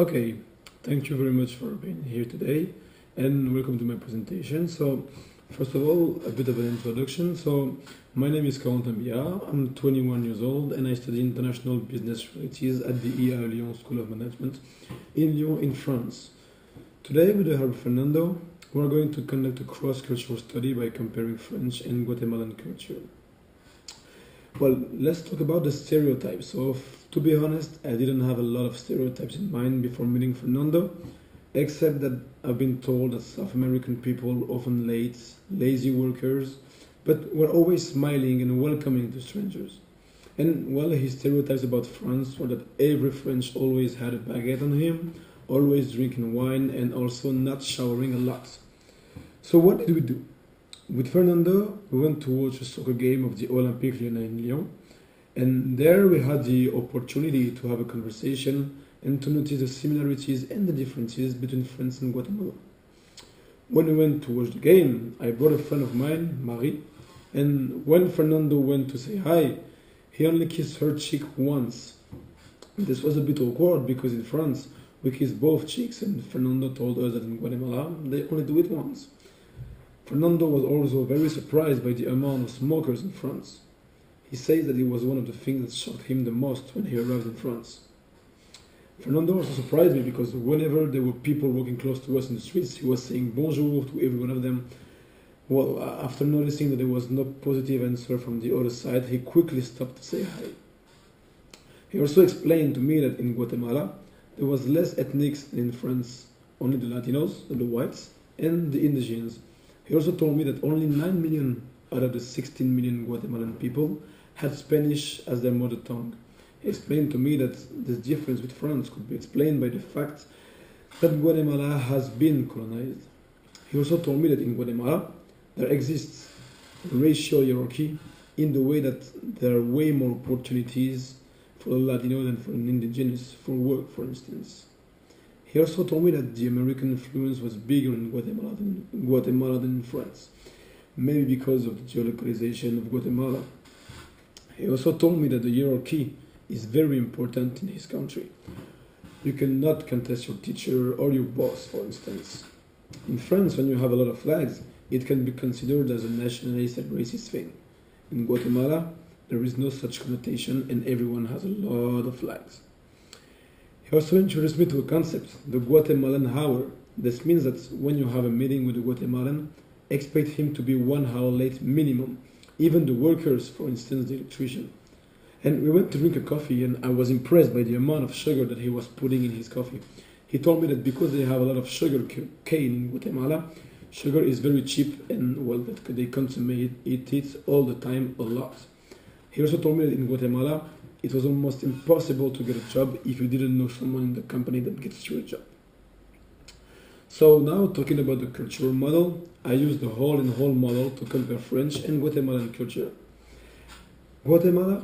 Okay, thank you very much for being here today and welcome to my presentation. So, first of all, a bit of an introduction. So, my name is Corentin. I'm 21 years old and I study international business relations at the iaelyon School of Management in Lyon in France. Today, with the help of Fernando, we're going to conduct a cross-cultural study by comparing French and Guatemalan culture. Well, let's talk about the stereotypes. So, to be honest, I didn't have a lot of stereotypes in mind before meeting Fernando, except that I've been told that South American people often late, lazy workers, but were always smiling and welcoming to strangers. And well, his stereotypes about France were that every French always had a baguette on him, always drinking wine, and also not showering a lot. So what did we do? With Fernando, we went to watch a soccer game of the Olympique Lyonnais in Lyon, and there we had the opportunity to have a conversation and to notice the similarities and the differences between France and Guatemala. When we went to watch the game, I brought a friend of mine, Marie, and when Fernando went to say hi, he only kissed her cheek once. This was a bit awkward because in France, we kiss both cheeks, and Fernando told us that in Guatemala, they only do it once. Fernando was also very surprised by the amount of smokers in France. He says that it was one of the things that shocked him the most when he arrived in France. Fernando also surprised me because whenever there were people walking close to us in the streets, he was saying bonjour to every one of them. Well, after noticing that there was no positive answer from the other side, he quickly stopped to say hi. He also explained to me that in Guatemala, there was less ethnics than in France, only the Latinos, the whites, and the indigenous. He also told me that only 9 million out of the 16 million Guatemalan people had Spanish as their mother tongue. He explained to me that this difference with France could be explained by the fact that Guatemala has been colonized. He also told me that in Guatemala there exists a racial hierarchy in the way that there are way more opportunities for a Latino than for an indigenous for work, for instance. He also told me that the American influence was bigger in Guatemala than in France, maybe because of the geolocalization of Guatemala. He also told me that the hierarchy is very important in his country. You cannot contest your teacher or your boss, for instance. In France, when you have a lot of flags, it can be considered as a nationalist and racist thing. In Guatemala, there is no such connotation and everyone has a lot of flags. He also introduced me to a concept, the Guatemalan hour. This means that when you have a meeting with a Guatemalan, expect him to be 1 hour late minimum. Even the workers, for instance, the electrician. And we went to drink a coffee and I was impressed by the amount of sugar that he was putting in his coffee. He told me that because they have a lot of sugar cane in Guatemala, sugar is very cheap and well, that they consume it all the time a lot. He also told me that in Guatemala, it was almost impossible to get a job if you didn't know someone in the company that gets you a job. So now, talking about the cultural model, I used the hole-in-hole model to compare French and Guatemalan culture. Guatemala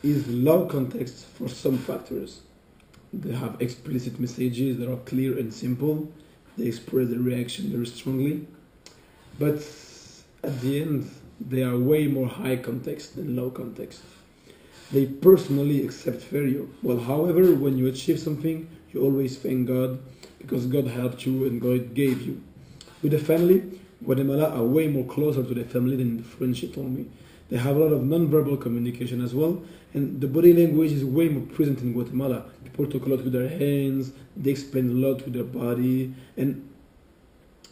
is low context for some factors. They have explicit messages that are clear and simple. They express their reaction very strongly. But at the end, they are way more high context than low context. They personally accept failure. Well, however, when you achieve something, you always thank God because God helped you and God gave you. With the family, Guatemala are way more closer to their family than the French, he told me. They have a lot of non-verbal communication as well, and the body language is way more present in Guatemala. People talk a lot with their hands, they explain a lot with their body, and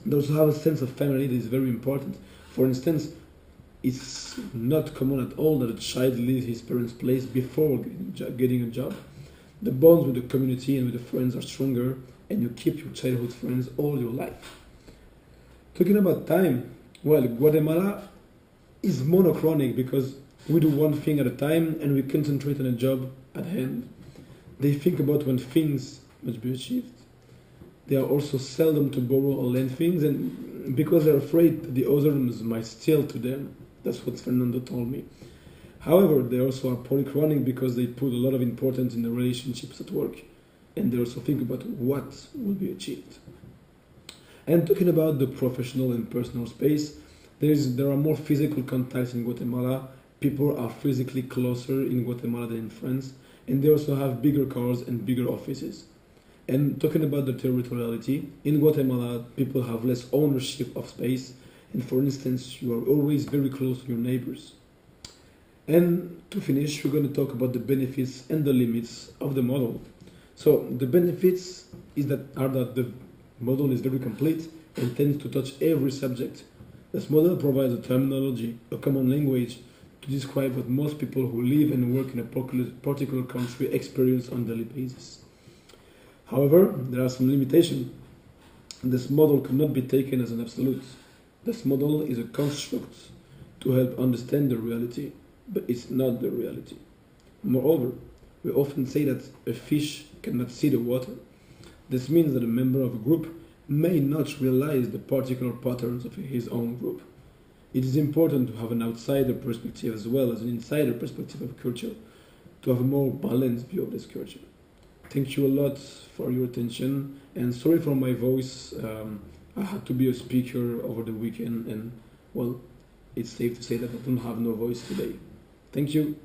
they also have a sense of family that is very important. For instance, it's not common at all that a child leaves his parents' place before getting a job. The bonds with the community and with the friends are stronger, and you keep your childhood friends all your life. Talking about time, well, Guatemala is monochronic because we do one thing at a time and we concentrate on a job at hand. They think about when things must be achieved. They are also seldom to borrow or lend things, and because they're afraid that the others might steal to them. That's what Fernando told me. However, they also are polychronic because they put a lot of importance in the relationships at work, and they also think about what will be achieved. And talking about the professional and personal space, there are more physical contacts in Guatemala. People are physically closer in Guatemala than in France, and they also have bigger cars and bigger offices. And talking about the territoriality, in Guatemala, people have less ownership of space, and for instance, you are always very close to your neighbors. And to finish, we're going to talk about the benefits and the limits of the model. So the benefits are that the model is very complete and tends to touch every subject. This model provides a terminology, a common language, to describe what most people who live and work in a particular country experience on a daily basis. However, there are some limitations. This model cannot be taken as an absolute. This model is a construct to help understand the reality, but it's not the reality. Moreover, we often say that a fish cannot see the water. This means that a member of a group may not realize the particular patterns of his own group. It is important to have an outsider perspective as well as an insider perspective of culture, to have a more balanced view of this culture. Thank you a lot for your attention, and sorry for my voice. I had to be a speaker over the weekend, and well, it's safe to say that I don't have no voice today. Thank you.